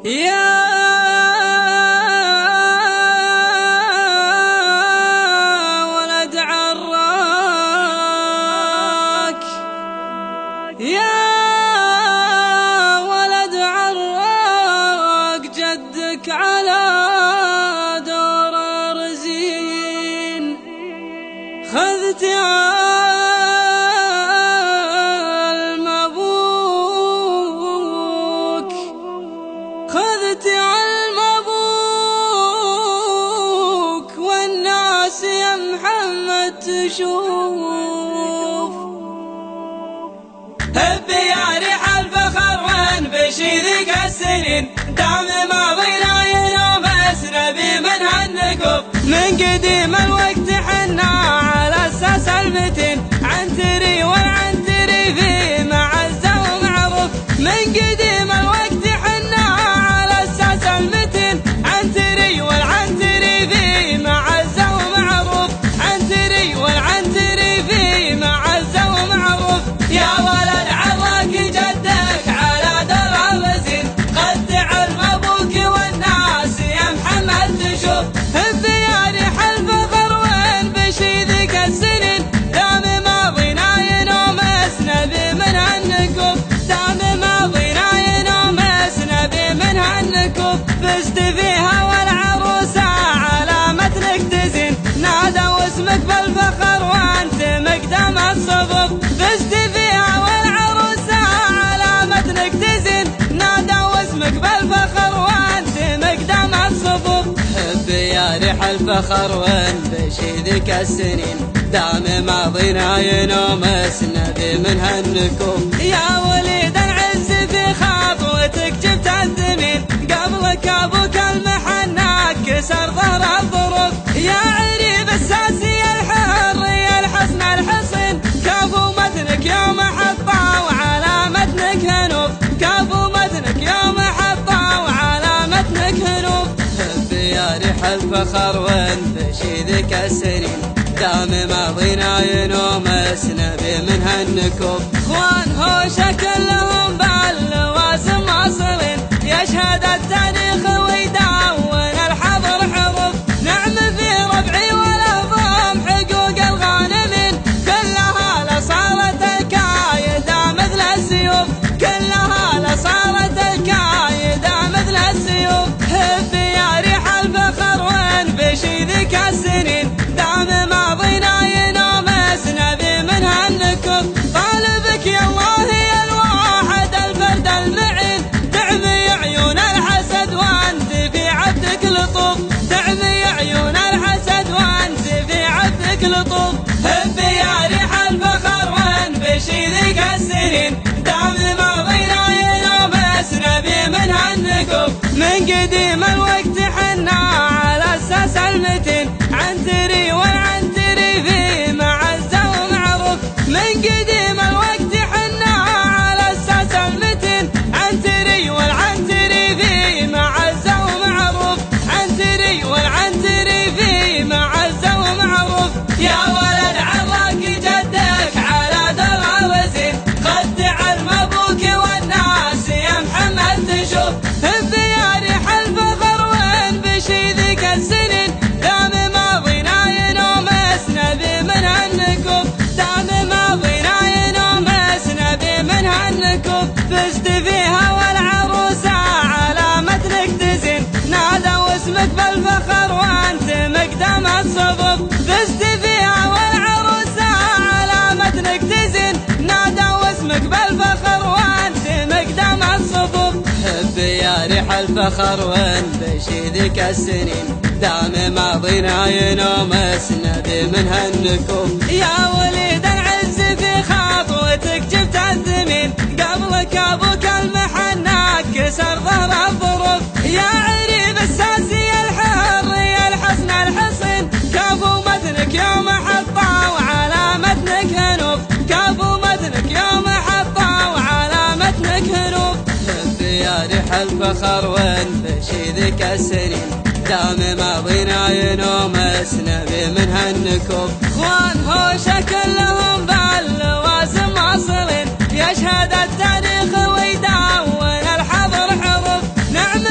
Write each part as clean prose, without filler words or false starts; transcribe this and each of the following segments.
يا ولد عراك، يا ولد عراك، جدك على دور رزين. خذت علم أبوك، خذت علم أبوك، والناس يا محمد تشوف. هب يا ريح الفخر وين بشيرك السنين، دام ماضينا ينامسنا بمن هالنكوف. من قديم الوقت حنا على اساس المتين، عنتري والعنتري في معزة ومعروف. من قديم الوقت حنا على اساس المتين، عنتري والعنتري في معزة ومعروف. عنتري والعنتري في معزة ومعروف. يا ولد عراك جدك على در الرزين، خذت علم ابوك والناس يا محمد تشوف. هب يا ريح الفخر وين بشيدك السنين، دام ماضينا ينومسنا بمن هالنكوف. دام ماضينا ينومسنا بمن هالنكوف. فزت فيها والعروسة علامتك تزين، نادوا اسمك بالفخر وانت مقدم الصفوف. فزت فيها والعروسة علامتك تزين، نادوا اسمك بالفخر وانت مقدم الصفوف. هب يا ريح الفخر وين بشيدك السنين، دام ماضينا ينومسنا بمن هالنكوف. يا وليد العز في خطوتك جبت الزمين، قبلك ابوك المحناك كسر ظهر الظروف. يا عريب الساسي الحر يا الحسن الحصين، كفو متنك يوم حطه وعلامتك هنوف. كفو متنك يوم حطه وعلامتك هنوف. هب يا ريح الفخر وين بشيدك السنين، دام ماضينا ينومسنا بمن هالنكوف. اخوان هوشة كلهم باللوازم واصلين، يشهد التاريخ ويدون الحضر حروف. نعم في ربعي والهضم حقوق الغانمين، كلها لصارت الكايدة مثل السيوف. كلها لصارت الكايدة مثل السيوف. هب يا ريح الفخر وين بشيدك السنين، دام ماضينا ينومسنا بمن هالنكوف. طالبك يا الله يا الواحد الفرد المعين، تعمي عيون الحسد وانت في عبدك لطوف. تعمي عيون الحسد وانت في عبدك لطوف. هب يا ريح الفخر وين بشيدك السنين، دام ماضينا ينومسنا بمن هالنكوف. من قديم الوقت حنا على اساس المتين، عنتري والعنتري في معزة ومعروف. من قديم الوقت حنا على اساس المتين، عنتري والعنتري في معزة ومعروف. عنتري والعنتري في معزة ومعروف. يا ولد عراك جدك على در الرزين، خذت علم ابوك والناس يا محمد تشوف. هب يا ريح الفخر وين بشيدك السنين، دام ماضينا ينومسنا بمن هالنكوف. دام ماضينا ينومسنا بمن هالنكوف. فزت فيها والعروسة علامتك تزين، نادوا اسمك بالفخر وانت مقدم الصفوف. فزت فيها والعروسة علامتك تزين، نادوا اسمك بالفخر وانت مقدم الصفوف. هب يا ريح الفخر وين بشيدك السنين، دام ماضينا ينومسنا بمن هالنكوف. يا وليد العز في خطوتك جبت الزمين، قبلك ابوك المحناك كسر ظهر الظروف. يا عريب الساسي الحر يا الحسن الحصين، كفو متنك يوم حطه وعلامتك هنوف. كفو متنك يوم حطه وعلامتك هنوف. هب يا ريح الفخر وين بشيدك السنين، دام ماضينا ينومسنا بمن هالنكوف. اخوان هوشة كلهم باللوازم واصلين، يشهد التاريخ ويدون الحضر حروف. نعم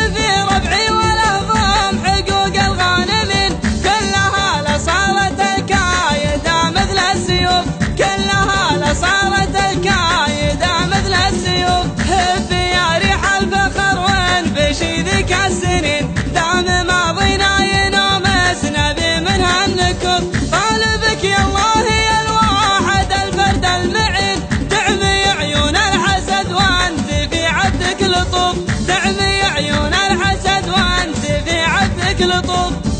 لطوف، تعمي عيون الحسد وانت في عبدك لطوف.